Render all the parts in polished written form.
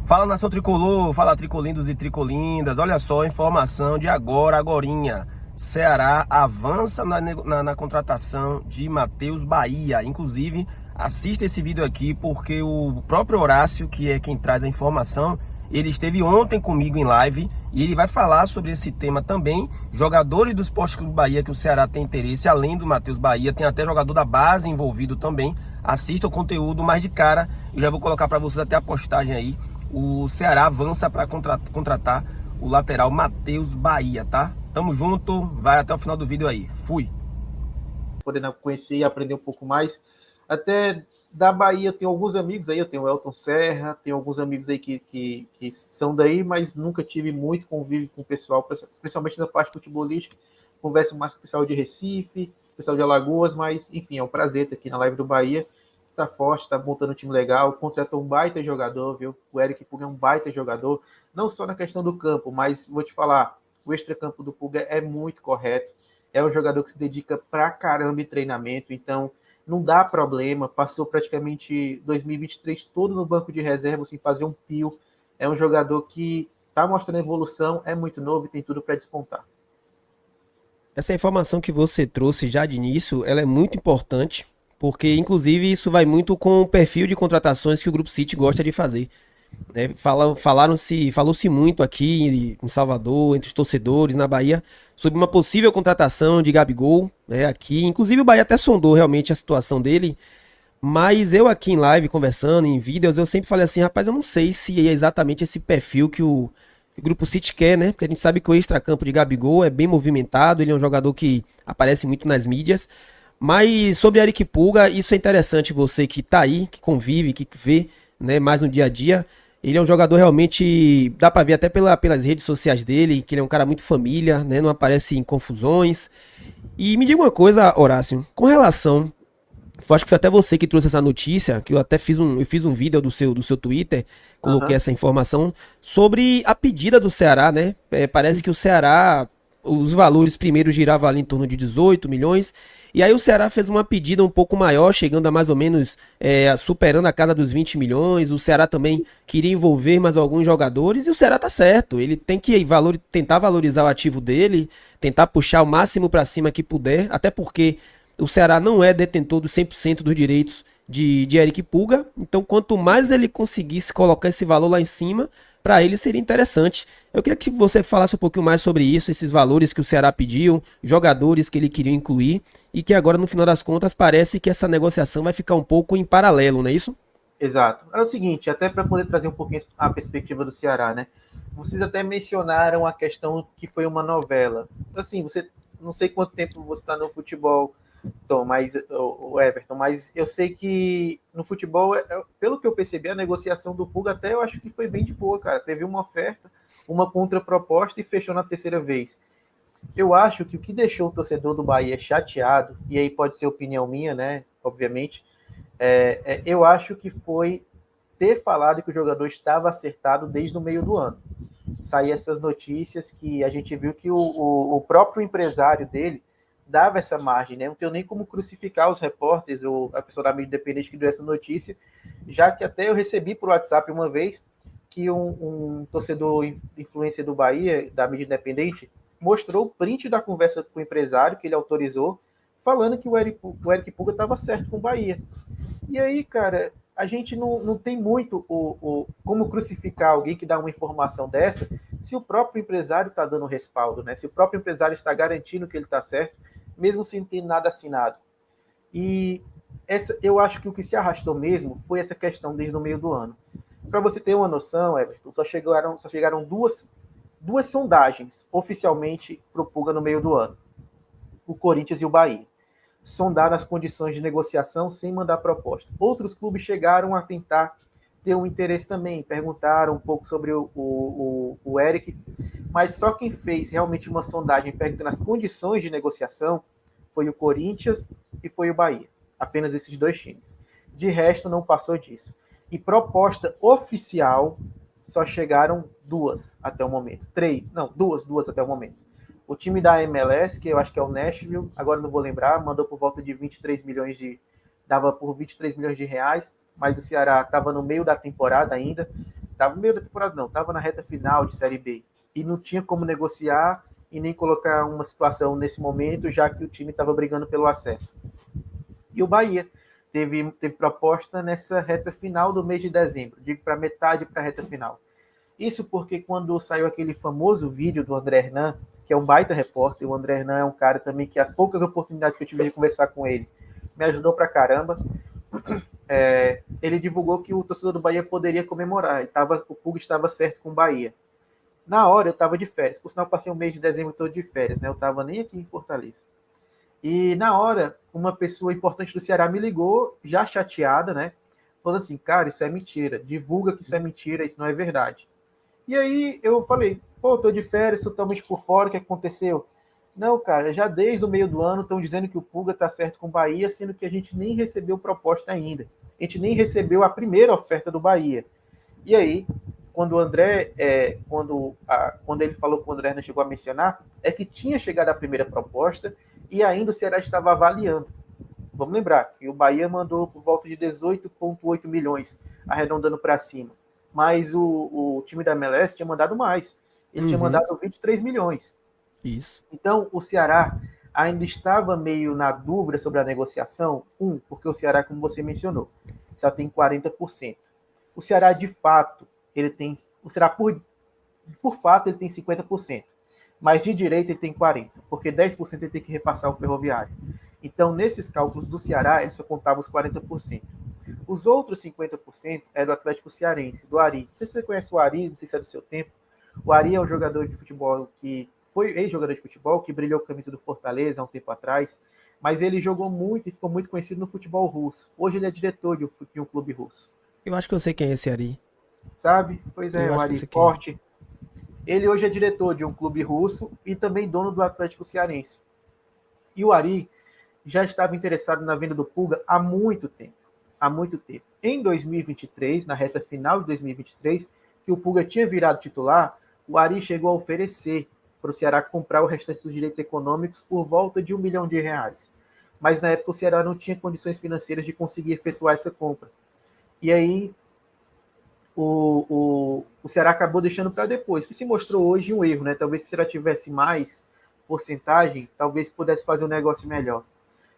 Fala nação tricolor, fala tricolindos e tricolindas. Olha só, informação de agorinha. Ceará avança na contratação de Matheus Bahia. Inclusive, assista esse vídeo aqui porque o próprio Horácio, que é quem traz a informação, ele esteve ontem comigo em live e ele vai falar sobre esse tema também. Jogadores do Esporte Clube Bahia que o Ceará tem interesse, além do Matheus Bahia, tem até jogador da base envolvido também. Assista o conteúdo mais de cara. Eu já vou colocar para vocês até a postagem aí. O Ceará avança para contratar o lateral Matheus Bahia, tá? Tamo junto, vai até o final do vídeo aí. Fui! Podendo conhecer e aprender um pouco mais. Até da Bahia eu tenho alguns amigos aí, eu tenho o Elton Serra, tenho alguns amigos aí que são daí, mas nunca tive muito convívio com o pessoal, principalmente na parte futebolística. Converso mais com o pessoal de Recife, pessoal de Alagoas, mas enfim, é um prazer estar aqui na live do Bahia. Tá forte, tá montando um time legal, contratou um baita jogador, viu? O Eric Puga é um baita jogador, não só na questão do campo, mas vou te falar, o extracampo do Puga é muito correto, é um jogador que se dedica pra caramba em treinamento, então não dá problema, passou praticamente 2023 todo no banco de reserva sem fazer um pio, é um jogador que tá mostrando evolução, é muito novo e tem tudo para despontar. Essa informação que você trouxe já de início, ela é muito importante, porque inclusive isso vai muito com o perfil de contratações que o Grupo City gosta de fazer, né? Falou-se muito aqui em Salvador, entre os torcedores na Bahia, sobre uma possível contratação de Gabigol, né, aqui. Inclusive o Bahia até sondou realmente a situação dele, mas eu aqui em live, conversando, em vídeos, eu sempre falei assim, rapaz, eu não sei se é exatamente esse perfil que o Grupo City quer, né? Porque a gente sabe que o extracampo de Gabigol é bem movimentado, ele é um jogador que aparece muito nas mídias. Mas sobre Eric Puga, isso é interessante, você que tá aí, que convive, que vê, né, mais no dia a dia. Ele é um jogador realmente, dá pra ver até pelas redes sociais dele, que ele é um cara muito família, né, não aparece em confusões. E me diga uma coisa, Horácio, com relação, acho que foi até você que trouxe essa notícia, que eu fiz um vídeo do seu Twitter, coloquei Uhum. essa informação sobre a pedida do Ceará, né? Parece que o Ceará, os valores primeiro giravam ali em torno de 18 milhões, e aí o Ceará fez uma pedida um pouco maior, chegando a mais ou menos, superando a casa dos 20 milhões. O Ceará também queria envolver mais alguns jogadores, e o Ceará tá certo, ele tem que tentar valorizar o ativo dele, tentar puxar o máximo para cima que puder, até porque o Ceará não é detentor dos 100% dos direitos de Eric Puga, então quanto mais ele conseguisse colocar esse valor lá em cima, para ele seria interessante. Eu queria que você falasse um pouquinho mais sobre isso, esses valores que o Ceará pediu, jogadores que ele queria incluir, e que agora, no final das contas, parece que essa negociação vai ficar um pouco em paralelo, não é isso? Exato. É o seguinte, até para poder trazer um pouquinho a perspectiva do Ceará, né? Vocês até mencionaram a questão que foi uma novela. Assim, você não sei quanto tempo você está no futebol, Tom, mas o Everton, mas eu sei que no futebol, pelo que eu percebi, a negociação do Puga até eu acho que foi bem de boa, cara. Teve uma oferta, uma contraproposta e fechou na terceira vez. Eu acho que o que deixou o torcedor do Bahia chateado, e aí pode ser opinião minha, né? Obviamente, eu acho que foi ter falado que o jogador estava acertado desde o meio do ano. Saí essas notícias que a gente viu que o próprio empresário dele dava essa margem, né? Não tenho nem como crucificar os repórteres ou a pessoa da mídia independente que deu essa notícia, já que até eu recebi por WhatsApp uma vez que um torcedor influência do Bahia, da mídia independente, mostrou o print da conversa com o empresário que ele autorizou, falando que o Eric Puga estava certo com o Bahia. E aí, cara, a gente não tem muito como crucificar alguém que dá uma informação dessa se o próprio empresário está dando respaldo, né? Se o próprio empresário está garantindo que ele está certo, mesmo sem ter nada assinado. E eu acho que o que se arrastou mesmo foi essa questão desde o meio do ano. Para você ter uma noção, Everton, só chegaram duas sondagens oficialmente para o Puga no meio do ano. O Corinthians e o Bahia sondar as condições de negociação sem mandar proposta. Outros clubes chegaram a tentar ter um interesse também, perguntaram um pouco sobre o Eric, mas só quem fez realmente uma sondagem perguntando as condições de negociação foi o Corinthians e foi o Bahia. Apenas esses dois times. De resto, não passou disso. E proposta oficial só chegaram duas até o momento. Três, não, duas até o momento. O time da MLS, que eu acho que é o Nashville, agora não vou lembrar, mandou por volta de 23 milhões dava por 23 milhões de reais, mas o Ceará estava no meio da temporada ainda, estava no meio da temporada não, estava na reta final de Série B e não tinha como negociar e nem colocar uma situação nesse momento, já que o time estava brigando pelo acesso. E o Bahia teve proposta nessa reta final do mês de dezembro, digo para metade para a reta final. Isso porque quando saiu aquele famoso vídeo do André Hernan, que é um baita repórter, o André Hernan é um cara também que as poucas oportunidades que eu tive de conversar com ele, me ajudou pra caramba. Ele divulgou que o torcedor do Bahia poderia comemorar. O Pulga estava certo com o Bahia. Na hora eu estava de férias, por sinal eu passei um mês de dezembro todo de férias, né? Eu estava nem aqui em Fortaleza. E na hora, uma pessoa importante do Ceará me ligou, já chateada, né? Falando assim, cara, isso é mentira, divulga que isso é mentira, isso não é verdade. E aí eu falei, pô, tô de férias, totalmente por fora, o que aconteceu? Não, cara, já desde o meio do ano estão dizendo que o Pulga tá certo com o Bahia, sendo que a gente nem recebeu proposta ainda. A gente nem recebeu a primeira oferta do Bahia. E aí, quando o André, quando ele falou que o André não chegou a mencionar, é que tinha chegado a primeira proposta e ainda o Ceará estava avaliando. Vamos lembrar que o Bahia mandou por volta de 18,8 milhões, arredondando para cima. Mas o time da MLS tinha mandado mais. Ele tinha mandado 23 milhões. Isso. Então, o Ceará ainda estava meio na dúvida sobre a negociação. Porque o Ceará, como você mencionou, só tem 40%. O Ceará, de fato, ele tem. O Ceará, por fato, ele tem 50%. Mas de direito ele tem 40%, porque 10% ele tem que repassar o Ferroviário. Então, nesses cálculos do Ceará, ele só contava os 40%. Os outros 50% é do Atlético Cearense, do Ari. Não sei se você conhece o Ari, não sei se é do seu tempo. O Ari é um jogador de futebol que foi ex-jogador de futebol, que brilhou com a camisa do Fortaleza há um tempo atrás, mas ele jogou muito e ficou muito conhecido no futebol russo. Hoje ele é diretor de um clube russo. Eu acho que eu sei quem é esse Ari. Sabe? Pois é, Eu o acho que eu Ari sei quem é. Forte. Ele hoje é diretor de um clube russo e também dono do Atlético Cearense. E o Ari já estava interessado na venda do Pulga há muito tempo. Há muito tempo. Em 2023, na reta final de 2023, que o Pulga tinha virado titular, o Ari chegou a oferecer para o Ceará comprar o restante dos direitos econômicos por volta de R$ 1 milhão. Mas na época o Ceará não tinha condições financeiras de conseguir efetuar essa compra. E aí o Ceará acabou deixando para depois, que se mostrou hoje um erro, né? Talvez se o Ceará tivesse mais porcentagem, talvez pudesse fazer um negócio melhor.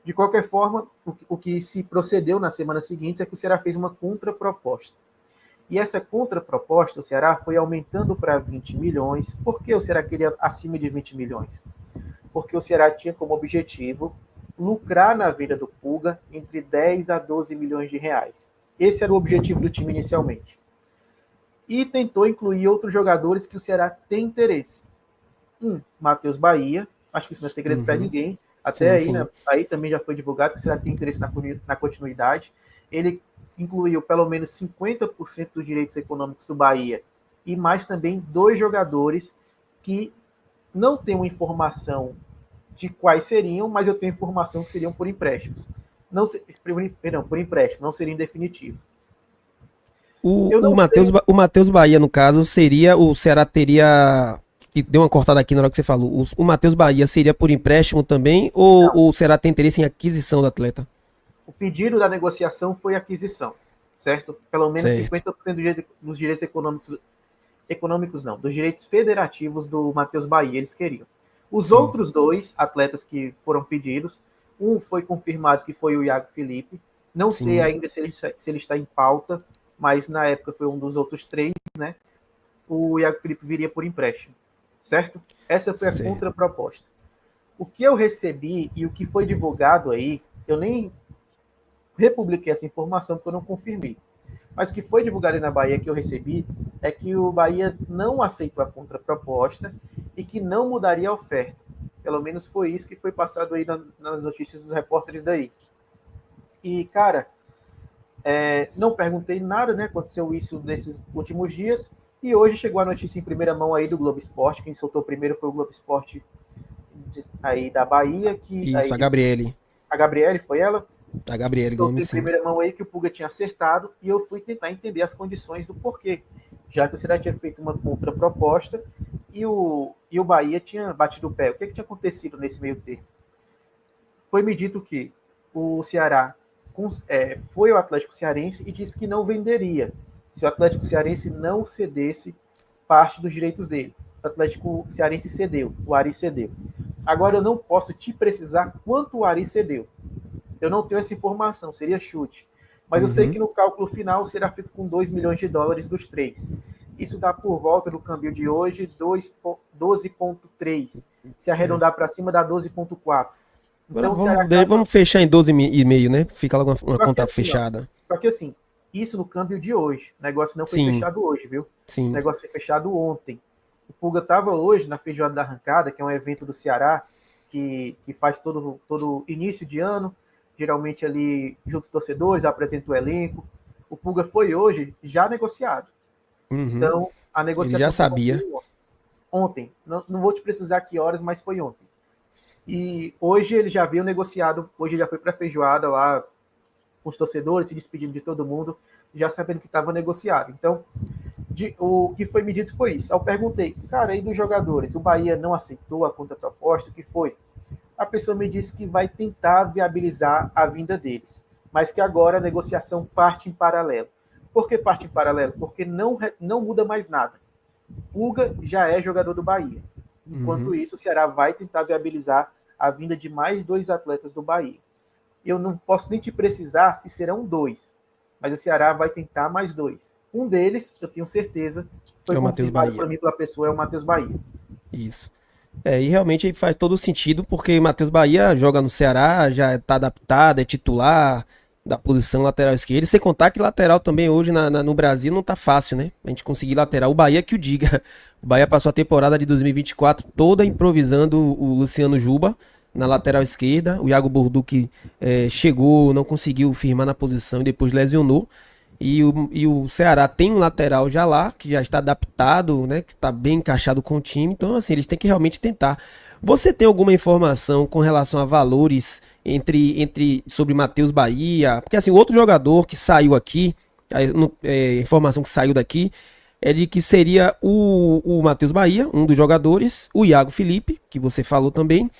De qualquer forma, o que se procedeu na semana seguinte é que o Ceará fez uma contraproposta. E essa contraproposta, o Ceará foi aumentando para 20 milhões. Por que o Ceará queria acima de 20 milhões? Porque o Ceará tinha como objetivo lucrar na venda do Pulga entre 10 a 12 milhões de reais. Esse era o objetivo do time inicialmente. E tentou incluir outros jogadores que o Ceará tem interesse. Matheus Bahia, acho que isso não é segredo para ninguém. Até Sim, aí, sim. né, aí também já foi divulgado que o Ceará tem interesse na continuidade. Ele incluiu pelo menos 50% dos direitos econômicos do Bahia e mais também 2 jogadores que não tenho informação de quais seriam, mas eu tenho informação que seriam por empréstimos. Não, perdão, por empréstimo, não seriam definitivos. Eu O não Matheus, sei. o Matheus Bahia, no caso, seria. O Ceará teria. Que deu uma cortada aqui na hora que você falou. O Matheus Bahia seria por empréstimo também? Ou Não, o Ceará tem interesse em aquisição do atleta? o pedido da negociação foi aquisição, certo? Pelo menos Certo. 50% dos direitos econômicos não, dos direitos federativos do Matheus Bahia, eles queriam. Os Sim. outros 2 atletas que foram pedidos, um foi confirmado que foi o Iago Felipe, não sei Sim. ainda se ele está em pauta, mas na época foi um dos outros 3, né? O Iago Felipe viria por empréstimo, certo? Essa foi a Certo. contraproposta. O que eu recebi e o que foi divulgado aí, eu nem republiquei essa informação porque eu não confirmei. Mas o que foi divulgado aí na Bahia que eu recebi é que o Bahia não aceitou a contraproposta e que não mudaria a oferta. Pelo menos foi isso que foi passado aí nas notícias dos repórteres daí. E, cara, não perguntei nada, né? Aconteceu isso nesses últimos dias. E hoje chegou a notícia em primeira mão aí do Globo Esporte. Quem soltou primeiro foi o Globo Esporte aí da Bahia, Isso, a Gabriele. a Gabriele, foi ela? A Gabriele Soltei Gomes, em sim. primeira mão aí que o Pulga tinha acertado e eu fui tentar entender as condições do porquê. Já que o Ceará tinha feito uma contraproposta e o Bahia tinha batido o pé. O que tinha acontecido nesse meio termo? Foi-me dito que o Ceará foi ao Atlético Cearense e disse que não venderia se o Atlético Cearense não cedesse parte dos direitos dele. O Atlético Cearense cedeu, o Ari cedeu. Agora eu não posso te precisar quanto o Ari cedeu. Eu não tenho essa informação, seria chute. Mas eu sei que no cálculo final será feito com 2 milhões de dólares dos três. Isso dá por volta do câmbio de hoje 12,3. Se arredondar para cima, dá 12,4. Então, vamos fechar em 12,5, né? Fica logo uma conta assim, fechada. Só que assim, isso no câmbio de hoje. O negócio não foi fechado hoje, viu? Sim. O negócio foi fechado ontem. O Pulga estava hoje na Feijoada da Arrancada, que é um evento do Ceará, que faz todo início de ano, geralmente ali junto aos torcedores, apresenta o elenco. O Pulga foi hoje já negociado. Então, a negociação... Ele já sabia. Ontem. Não vou te precisar que horas, mas foi ontem. E hoje ele já veio negociado, hoje ele já foi para a feijoada lá com os torcedores, se despedindo de todo mundo, já sabendo que estava negociado. Então, o que foi medido foi isso. Eu perguntei, cara, aí dos jogadores, o Bahia não aceitou a contraproposta, o que foi? A pessoa me disse que vai tentar viabilizar a vinda deles, mas que agora a negociação parte em paralelo. Por que parte em paralelo? Porque não muda mais nada. Pulga já é jogador do Bahia. Enquanto isso, o Ceará vai tentar viabilizar a vinda de mais 2 atletas do Bahia. Eu não posso nem te precisar se serão 2, mas o Ceará vai tentar mais 2. Um deles, eu tenho certeza, foi confirmado para mim pela pessoa, é o Matheus Bahia. Isso. E realmente faz todo sentido, porque o Matheus Bahia joga no Ceará, já está adaptado, é titular da posição lateral esquerda. E sem contar que lateral também hoje no Brasil não tá fácil, né? A gente conseguir lateral. O Bahia que o diga. O Bahia passou a temporada de 2024 toda improvisando o Luciano Juba na lateral esquerda. O Iago Borduque chegou, não conseguiu firmar na posição e depois lesionou. E o Ceará tem um lateral já lá, que já está adaptado, né? Que está bem encaixado com o time. Então, assim, eles têm que realmente tentar. Você tem alguma informação com relação a valores sobre Matheus Bahia? Porque, assim, o outro jogador que saiu aqui, a informação que saiu daqui, é de que seria o Matheus Bahia, um dos jogadores, o Iago Felipe, que você falou também,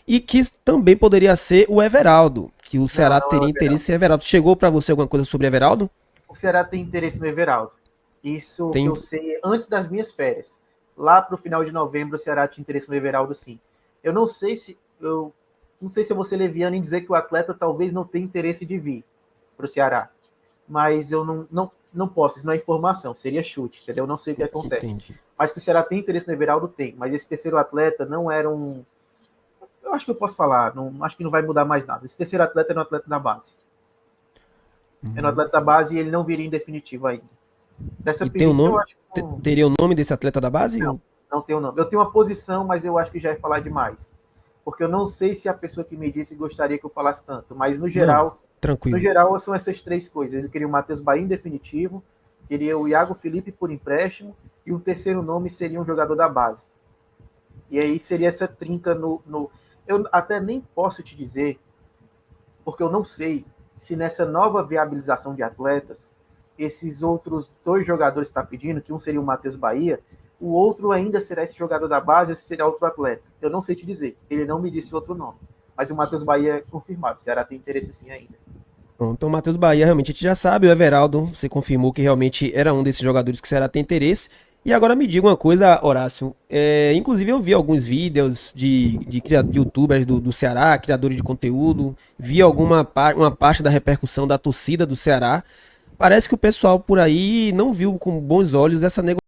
e que também poderia ser o Everaldo, que o Ceará teria interesse em Everaldo. Chegou para você alguma coisa sobre Everaldo? O Ceará tem interesse no Everaldo. Isso eu sei antes das minhas férias. Lá para o final de novembro, o Ceará tinha interesse no Everaldo, sim. Eu não sei se eu vou ser leviano em dizer que o atleta talvez não tenha interesse de vir para o Ceará. Mas eu não posso, isso não é informação, seria chute, entendeu? Eu não sei o que acontece. Entendi. Mas que o Ceará tem interesse no Everaldo, tem. Mas esse terceiro atleta não era um... Eu acho que eu posso falar, acho que não vai mudar mais nada. Esse terceiro atleta é um atleta da base. É no atleta da base e ele não viria em definitivo ainda. E tem o nome? Teria o nome desse atleta da base? Não tem o nome. Eu tenho uma posição, mas eu acho que já é falar demais. Porque eu não sei se a pessoa que me disse gostaria que eu falasse tanto. Mas no geral, tranquilo. No geral são essas 3 coisas. Ele queria o Matheus Bahia em definitivo, queria o Iago Felipe por empréstimo, e o terceiro nome seria um jogador da base. E aí seria essa trinca no... Eu até nem posso te dizer, porque eu não sei se nessa nova viabilização de atletas, esses outros 2 jogadores que está pedindo, que um seria o Matheus Bahia, o outro ainda será esse jogador da base ou será outro atleta. Eu não sei te dizer. Ele não me disse outro nome. Mas o Matheus Bahia é confirmado. O Ceará tem interesse sim ainda. Pronto, então o Matheus Bahia realmente a gente já sabe. O Everaldo, você confirmou que realmente era um desses jogadores que o Ceará tem interesse. E agora me diga uma coisa, Horácio. Inclusive eu vi alguns vídeos de youtubers do Ceará, criadores de conteúdo. Vi uma parte da repercussão da torcida do Ceará. Parece que o pessoal por aí não viu com bons olhos essa negociação